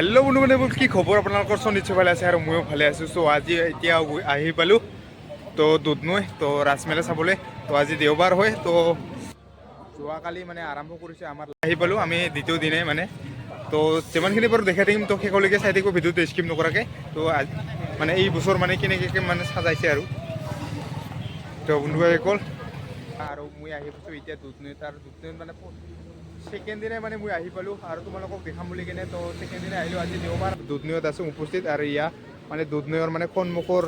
Hello' বন্ধু বান্ধৱীবোৰ, কি খবৰ আপোনালোকৰ? নিশ্চয় ভালে আছে আৰু ময়ো ভালে আছোঁ। চ' আজি এতিয়া আহি পালোঁ তো দুধনৈ তো ৰাজমেলা চাবলৈ। তো আজি দেওবাৰ হয়, তো যোৱাকালি মানে আৰম্ভ কৰিছে আমাৰ। আহি পালোঁ আমি দ্বিতীয় দিনে মানে। তো যিমানখিনি বাৰু দেখাই থাকিম তো শেষলৈকে চাই থাকিব ভিডিঅ'টো স্কিপ নকৰাকৈ। তো মানে এই বছৰ মানে কেনেকৈ মানে সাজাইছে আৰু তো বন্ধুসকল। আৰু মই আহি পাইছোঁ এতিয়া দুধনৈত। আৰু দুধনৈত মানে ছেকেণ্ড দিনে মানে মই আহি পালোঁ আৰু তোমালোকক দেখাম বুলি কেনে। তো ছেকেণ্ড দিনে আহিলোঁ আজি দেওবাৰ। দুধনৈত আছোঁ উপস্থিত আৰু ইয়াত মানে দুধনৈৰ মানে সন্মুখৰ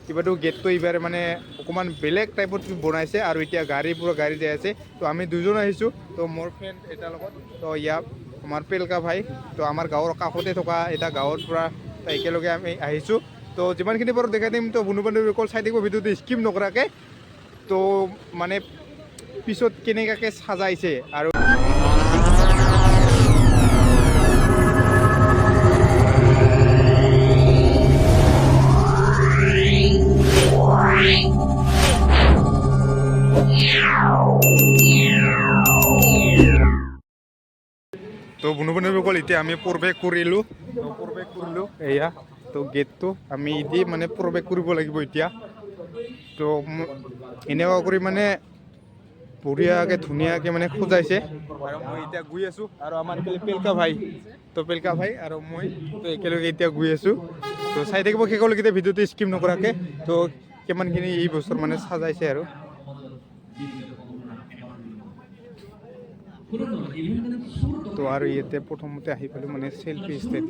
কিবাটো গেটটো এইবাৰ মানে অকণমান বেলেগ টাইপত বনাইছে আৰু এতিয়া গাড়ী যাই আছে। তো আমি দুজন আহিছোঁ, তো মোৰ ফ্ৰেণ্ড এটাৰ লগত। তো ইয়াত আমাৰ পেলকা ভাই, তো আমাৰ গাঁৱৰ কাষতে থকা এটা গাঁৱৰ পৰা একেলগে আমি আহিছোঁ। তো যিমানখিনি বাৰু দেখাই দিম তো বন্ধু বান্ধৱীসকল চাই থাকিব ভিডিঅ'টো স্কিপ নকৰাকৈ। তো মানে পিছত কেনেকুৱাকৈ সাজাইছে আৰু তো বন্ধু বান্ধৱীসকল এতিয়া আমি প্ৰৱেশ কৰিলোঁ। এয়া তো গেটটো আমি দি মানে প্ৰৱেশ কৰিব লাগিব এতিয়া। তো এনেকুৱা কৰি মানে বঢ়িয়াকৈ ধুনীয়াকৈ মানে সজাইছে আৰু মই এতিয়া গৈ আছোঁ। আৰু আমাৰ পেলকা ভাই আৰু মই তো একেলগে এতিয়া গৈ আছোঁ। তো চাই থাকিব শেষলৈকে ভিডিঅ'টো স্কিপ নকৰাকৈ। তো কিমানখিনি এই বছৰ মানে সাজাইছে আৰু তো আৰু ইয়াতে প্ৰথমতে আহি পালোঁ মানে চেল্ফি ষ্টেণ্ড।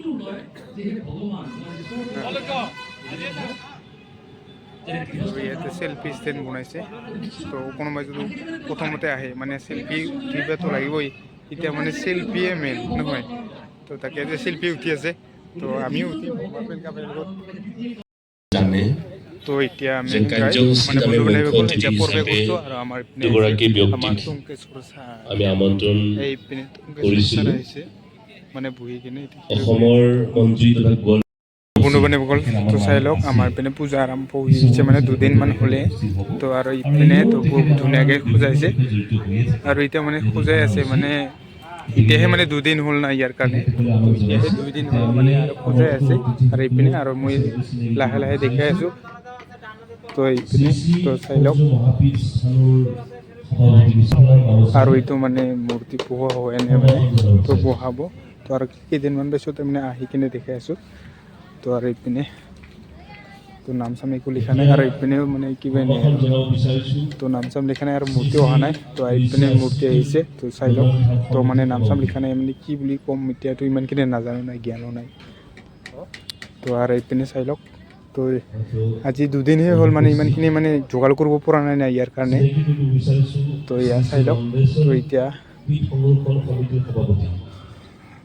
ইয়াতে চেল্ফি ষ্টেণ্ড বনাইছে। তো কোনোবাই যদি প্ৰথমতে আহে মানে চেল্ফি উঠিবতো লাগিবই। এতিয়া মানে চেল্ফিয়ে মেইন নহয়। তো তাকে যে চেল্ফি উঠি আছে, তো আমিও উঠিম জানে। তো এতিয়া আমি কাৰ্যসূচীত আমি মুখ্য অতিথি হিচাপে দুগৰাকী ব্যক্তিক আমি আমন্ত্ৰণ কৰিছিলোঁ। মানে বহি কিনে অসমৰ মন্ত্ৰী তথা বন্ধু বান্ধৱীসকল তো চাই লওক। আমাৰ পিনে পূজা আৰম্ভ হৈছে মানে দুদিনমান হ'লে। তো আৰু ইপিনে তো বহুত ধুনীয়াকৈ সজাইছে আৰু এতিয়া মানে সজাই আছে মানে এতিয়াহে মানে দুদিন হ'ল না ইয়াৰ কাৰণে। এতিয়াহে 2 দিন হ'ল মানে আৰু সজাই আছে। আৰু ইপিনে আৰু মই লাহে লাহে দেখাই আছোঁ। তো এইপিনে তো চাই লওক। আৰু এইটো মানে মূৰ্তি পোহা হয় এনে মানে তো বহাব। তো আৰু কেইদিনমান পিছত মানে আহি কিনে দেখাই আছোঁ। তো আৰু ইপিনে তো নাম চাম একো লিখা নাই আৰু ইপিনেও মানে কিবা তো নাম চাম লিখা নাই আৰু মূৰ্তি অহা নাই। তো ইপিনে মূৰ্তি আহিছে। তো চাই লওক। তো মানে নাম চাম লিখা নাই মানে কি বুলি ক'ম এতিয়াতো ইমানখিনি নাজানো নাই, জ্ঞানো নাই। তো আৰু ইপিনে চাই লওক। তো আজি 2 দিনহে হ'ল মানে ইমানখিনি মানে যোগাৰ কৰিব পৰা নাই ইয়াৰ কাৰণে। তো ইয়াৰ চাই লওক। তো এতিয়া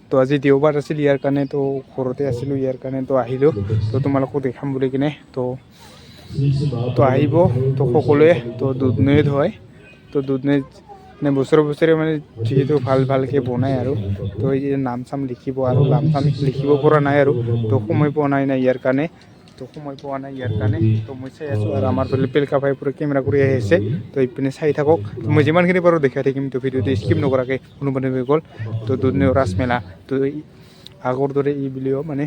তো আজি দেওবাৰ আছিল ইয়াৰ কাৰণে। তো ঘৰতে আছিলোঁ ইয়াৰ কাৰণে। তো আহিলোঁ তো তোমালোকক দেখাম বুলি কিনে। তো আহিব তো সকলোৱে। তো দুধনৈত হয়। তো দুধনৈত মানে বছৰে মানে যিহেতু ভালকৈ বনায় আৰু তো এই নাম চাম লিখিব আৰু নাম চাম লিখিব পৰা নাই আৰু তো সময় পোৱা নাই ইয়াৰ কাৰণে। তো মই চাই আছোঁ আৰু আমাৰ পেলকা ভাই পুৰা কেমেৰা কৰি আহিছে। তো এইপিনে চাই থাকক। মই যিমানখিনি পাৰোঁ দেখাই থাকিম। তো ভিডিঅ'টো স্কিপ নকৰাকৈ কোনো বান্ধৱীসকল। তো দুধনৈ ৰাজমেলা তো আগৰ দৰে এই বুলিও মানে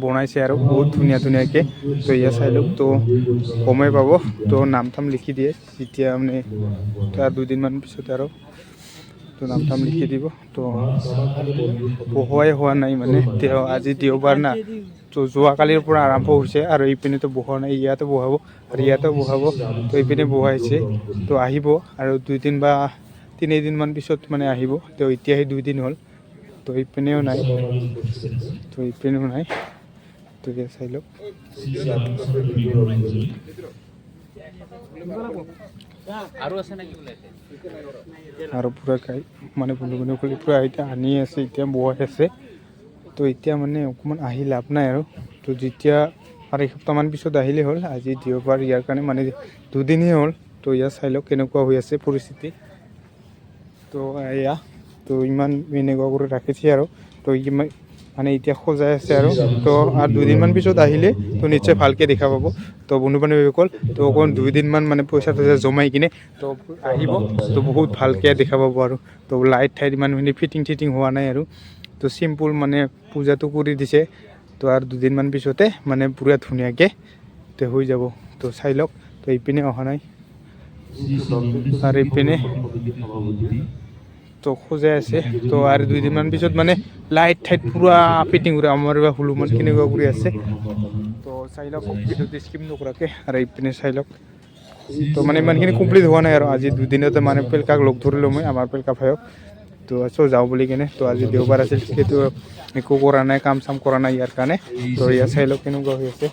বনাইছে আৰু বহুত ধুনীয়াকৈ। তো ইয়াত চাই লওক। তো গমেই পাব। তো নাম থাম লিখি দিয়ে যেতিয়া মানে তাৰ 2 দিনমান পিছত আৰু তো নাম থাম লিখি দিব। তো বহোৱাই হোৱা নাই মানে আজি দেওবাৰ না। তো যোৱাকালিৰ পৰা আৰম্ভ হৈছে আৰু এইপিনেতো বহোৱা নাই। ইয়াতো বহাব আৰু ইয়াতো বহাব। তো এইপিনে বহাইছে। তো আহিব আৰু 2 দিন বা 3 দিনমান পিছত মানে আহিব। তো এতিয়াহে 2 দিন হ'ল। তো ইপিনেও নাই। তো ইয়াত চাই লওক। আৰু পুৰা মানে বন্ধু বান্ধৱীসকলে পুৰা এতিয়া আনি আছে, এতিয়া বহাই আছে। তো এতিয়া মানে অকণমান আহি লাভ নাই আৰু। তো যেতিয়া আৰু এসপ্তাহমান পিছত আহিলেই হ'ল। আজি দেওবাৰ ইয়াৰ কাৰণে মানে 2 দিনহে হ'ল। তো ইয়াত চাই লওক কেনেকুৱা হৈ আছে পৰিস্থিতি। তো এয়া তো ইমান এনেকুৱা কৰি ৰাখিছে আৰু তো ইমান মানে এতিয়া সজাই আছে আৰু তো 2 দিনমান পিছত আহিলে তো নিশ্চয় ভালকৈ দেখা পাব। তো বন্ধু বান্ধৱীসকল তো অকণ 2 দিনমান মানে পইচা জমাই কিনে তো আহিব। তো বহুত ভালকৈ দেখা পাব আৰু তো লাইট ঠাইত ইমানখিনি ফিটিং হোৱা নাই আৰু তো তো চিম্পুল মানে পূজাটো কৰি দিছে তো আৰু দুদিনমান পিছতে মানে পুৰা ধুনীয়াকৈ তো হৈ যাব তো চাই লওক তো ইপিনে অহা নাই আৰু ইপিনে তো খোজাই আছে তো আৰু দুদিনমান পিছত মানে লাইট ঠাইত পুৰা ফিটিং কৰি আমাৰ বা হুলুমান কেনেকুৱা কৰি আছে তো চাই লওক ভিডিঅ'টো স্কিপ নকৰাকৈ আৰু ইপিনে চাই লওক তো মানে ইমানখিনি কমপ্লিট হোৱা নাই আৰু আজি দুদিনতে মানে পেলকাক লগ ধৰিলোঁ মই আমাৰ পেলকা ভাইক তো আছোঁ যাওঁ বুলি কিনে তো আজি দেওবাৰ আছিল সেইটো একো কৰা নাই কাম চাম কৰা নাই ইয়াৰ কাৰণে তো ইয়াৰ চাই লওক কেনেকুৱা হৈ আছে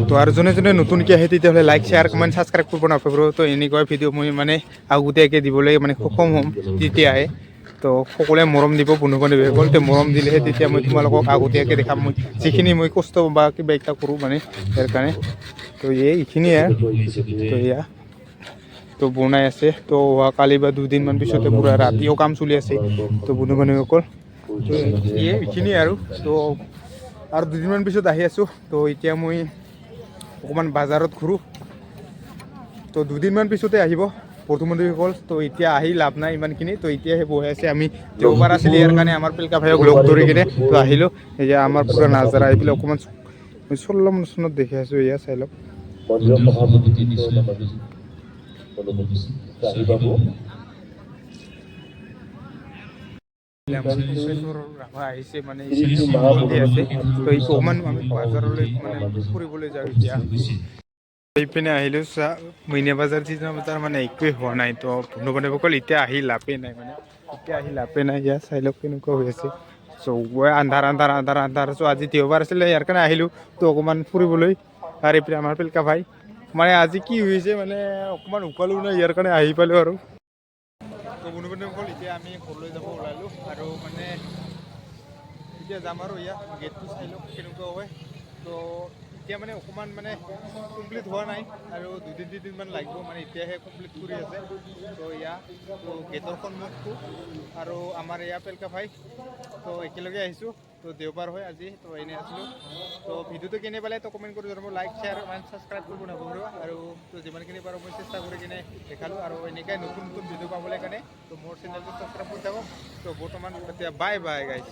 তো আৰু যোনে যোনে নতুনকৈ আহে তেতিয়াহ'লে লাইক শ্বেয়াৰ কমেণ্ট ছাবস্ক্ৰাইব কৰিব নাপাহৰিব তো এনেকুৱা ভিডিঅ' মই মানে আগতীয়াকৈ দিবলৈ মানে সক্ষম হ'ম তেতিয়াহে তো সকলোৱে মৰম দিব বন্ধু বান্ধৱীসকল তো মৰম দিলেহে তেতিয়া মই তোমালোকক আগতীয়াকৈ দেখাম মই যিখিনি মই কষ্ট বা কিবা এটা কৰোঁ মানে ইয়াৰ কাৰণে তো এইখিনিয়ে তো এয়া তো বনাই আছে তো কালি বা দুদিনমান পিছতে পূৰা ৰাতিও কাম চলি আছে তো বন্ধু বান্ধৱীসকল তো এইখিনিয়ে আৰু দুদিনমান পিছত আহি আছোঁ তো এতিয়া মই অকণমান বজাৰত ঘূৰোঁ তো দুদিনমান পিছতে আহিব বন্ধু বান্ধৱীসকল তো এতিয়া আহি লাভ নাই ইমানখিনি তো এতিয়াহে বহি আছে আমি দেওবাৰ আছিল ইয়াৰ কাৰণে আমাৰ পেলকা ভাইক লগ ধৰি কিনে তো আহিলোঁ এতিয়া আমাৰ পূৰা নাজাৰা এইফালে অকণমান চল্লম চনত দেখি আছোঁ এয়া চাই লওক আহিছে মানে আছে তো এই অকণমান আমি বজাৰলৈ মানে ফুৰিবলৈ যাওঁ এতিয়া এইপিনে আহিলোঁ মইনা বজাৰ চিজনা বজাৰ মানে একোৱেই হোৱা নাই তো বন্ধু বান্ধৱীসকল এতিয়া আহি লাভেই নাই মানে এতিয়া আহি লাভেই নাই ইয়াত চাই লওক কেনেকুৱা হৈ আছে চবৰে আন্ধাৰ চ' আজি দেওবাৰ আছিলে ইয়াৰ কাৰণে আহিলোঁ তো অকণমান ফুৰিবলৈ আৰু এইপিনে আমাৰ পেলকা ভাই মানে আজি কি হৈছে মানে অকণমান উকালোঁ নাই ইয়াৰ কাৰণে আহি পালোঁ আৰু তো বন্ধু বান্ধৱীসকল এতিয়া আমি ঘৰলৈ যাব ওলালোঁ আৰু মানে এতিয়া যাম আৰু ইয়াত গেটটো চাই লওক কেনেকুৱা হয় তো এতিয়া মানে অকণমান মানে কমপ্লিট হোৱা নাই আৰু দুদিনমান লাগিব মানে এতিয়াহে কমপ্লিট কৰি আছে তো তো গেটৰ সন্মুখটো আৰু আমাৰ এয়া পেলকা ভাই তো একেলগে আহিছোঁ তো দেওবাৰ হয় আজি তো এনেই আছিলোঁ তো ভিডিঅ'টো কেনে পালে তো কমেণ্ট কৰি জনাব লাইক শ্বেয়াৰ এণ্ড ছাবস্ক্ৰাইব কৰিব নাপাহৰিব আৰু তো যিমানখিনি পাৰোঁ মই চেষ্টা কৰি কিনে দেখালোঁ আৰু এনেকৈ নতুন ভিডিঅ' পাবলৈ কাৰণে তো মোৰ চেনেলটো ছাবস্ক্ৰাইব কৰি থাকক তো বৰ্তমান এতিয়া বাই গাইজ